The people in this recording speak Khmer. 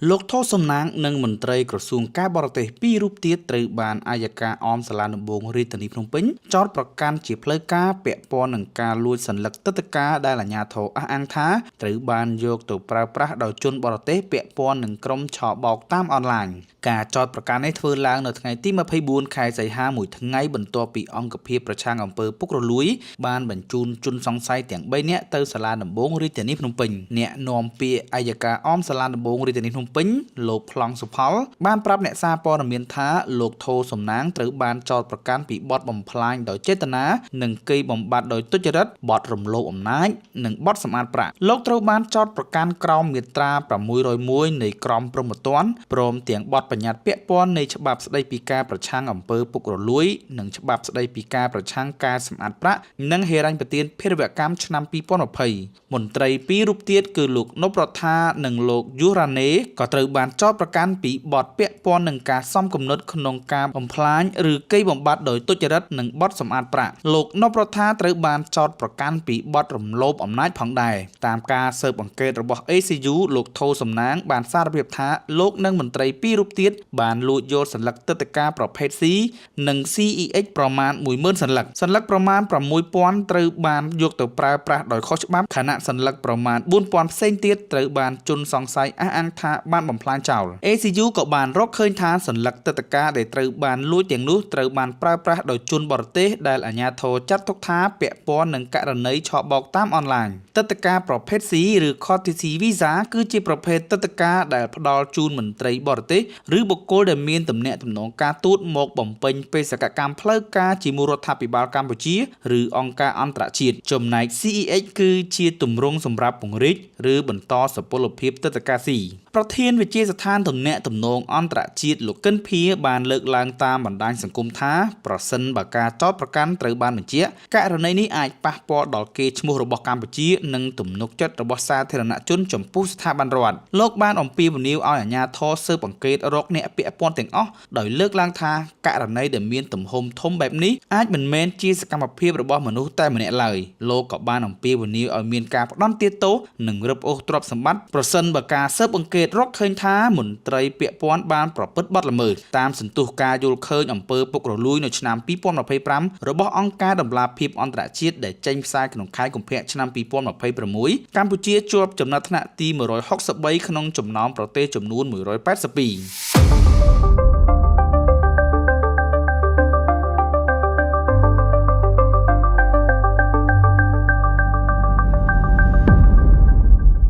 លោកថោសំណាងនិងមន្ត្រីក្រសួងការបរទេសពីររូបទៀតត្រូវបានអាយកាអមសាលាដំបងរាជធានីភ្នំពេញចោទប្រកាន់ជាផ្លូវការពាក់ព័ន្ធនឹងការលួចសន្លឹកទឹកតការដែលអាជ្ញាធរអះអាងថាត្រូវបានយកទៅប្រើប្រាស់ដោយជនបរទេសពាក់ព័ន្ធនឹងក្រុមឆបោកតាមអនឡាញការចោទប្រកាន់នេះធ្វើឡើងនៅថ្ងៃទី24ខែសីហាមួយថ្ងៃបន្ទាប់ពីអង្គភាពប្រឆាំងអំពើពុករលួយបានបញ្ជូនជនសង្ស័យទាំង3នាក់ទៅសាលាដំបងរាជធានីភ្នំពេញអ្នកនាំពាក្យអាយកាអមសាលាដំបងរាជធានីភ្នំពេញលោកប្លង់សុផលបានប្រាប់អ្នកសារព័ត៌មានថាលោកថោសំណាងត្រូវបានចោទប្រកាន់ពីបទបំផ្លាញដោយចេតនានិងកេរបំបត្តិដោយទុច្ចរិតបទរំលោភអំណាចនិងបទសម្អាតប្រាក់លោកត្រូវបានចោទប្រកាន់ក្រោមមាត្រា601នៃក្រមព្រហ្មទណ្ឌព្រមទាំងបទបញ្ញត្តិពាក់ព័ន្ធនៃច្បាប់ស្តីពីការប្រឆាំងអំពើពុករលួយនិងច្បាប់ស្តីពីការប្រឆាំងការសម្អាតប្រាក់និងហិរញ្ញប្បទានភេរវកម្មឆ្នាំ2020មន្ត្រីពីររូបទៀតគឺលោកនពរដ្ឋានិងលោកយូរ៉ាណេក៏ត្រូវបានចោទប្រកាន់ពីបទពាក់ព័ន្ធនឹងការសំគំនិតក្នុងការបំផ្លាញឬកេរបំបត្តិដោយទុច្ចរិតនិងបទសម្អាតប្រាក់លោកនពរដ្ឋាត្រូវបានចោទប្រកាន់ពីបទរំលោភអំណាចផងដែរតាមការស៊ើបអង្កេតរបស់ ACU លោកថោសំណាងបានសារភាពថាលោកនិងមន្ត្រីពីររូបទៀតបានលួចយកសន្លឹកទឹកតការប្រភេទ C និង CEX ប្រមាណ 10000 សន្លឹកប្រមាណ 6000 ត្រូវបានយកទៅប្រើប្រាស់ដោយខុសច្បាប់ខណៈសន្លឹកប្រមាណ 4000 ផ្សេងទៀតត្រូវបានជនសង្ស័យអះអាងថាបានបំផ្លាញចោល ACU ក៏បានរកឃើញថាសន្លឹកទឹកតការដែលត្រូវបានលួចទាំងនោះត្រូវបានប្រើប្រាស់ដោយជនបរទេសដែលអាជ្ញាធរចាត់ទុកថាពាក់ព័ន្ធនឹងករណីឆបោកតាមអនឡាញទឹកតការប្រភេទ C ឬ Courtesy Visa គឺជាប្រភេទទឹកតការដែលផ្ដល់ជូនមន្ត្រីបរទេសឬបុគ្គលដែលមានទំនាក់ទំនងការទូតមកបំពេញបេសកកម្មផ្លូវការជាមួយរដ្ឋាភិបាលកម្ពុជាឬអង្គការអន្តរជាតិចំណែក CEX គឺជាទម្រង់សម្រាប់ពង្រីកឬបន្តសុពលភាពទឹកតការ C ប្រធានវិទ្យាស្ថានទំនាក់ទំនងអន្តរជាតិលោកកិនភៀបានលើកឡើងតាមបណ្ដាញសង្គមថាប្រសិនបើការចោទប្រកាន់ត្រូវបានបញ្ជាក់ករណីនេះអាចប៉ះពាល់ដល់កេរ្តិ៍ឈ្មោះរបស់កម្ពុជានិងទំនុកចិត្តរបស់សាធារណជនចំពោះស្ថាប័នរដ្ឋលោកបានអំពាវនាវឲ្យអាជ្ញាធរស៊ើបអង្កេតរកអ្នកពាក់ព័ន្ធទាំងអស់ដោយលើកឡើងថាករណីដែលមានទំហំធំបែបនេះអាចមិនមែនជាសកម្មភាពរបស់មនុស្សតែម្នាក់ឡើយលោកក៏បានអំពាវនាវឲ្យមានការផ្ដន់ទាទោសនិងរឹបអូសទ្រព្យសម្បត្តិប្រសិនបើការស៊ើបអង្កេតរកឃើញថាមន្ត្រីពាក់ព័ន្ធបានប្រព្រឹត្តបទល្មើសតាមសន្ទុះការយល់ឃើញអំពើពុករលួយនៅឆ្នាំ2025របស់អង្គការដំឡាភិបអន្តរជាតិដែលចេញផ្សាយក្នុងខែកុម្ភៈឆ្នាំ2026កម្ពុជាជាប់ចំណាត់ថ្នាក់ទី163ក្នុងចំណោមប្រទេសចំនួន182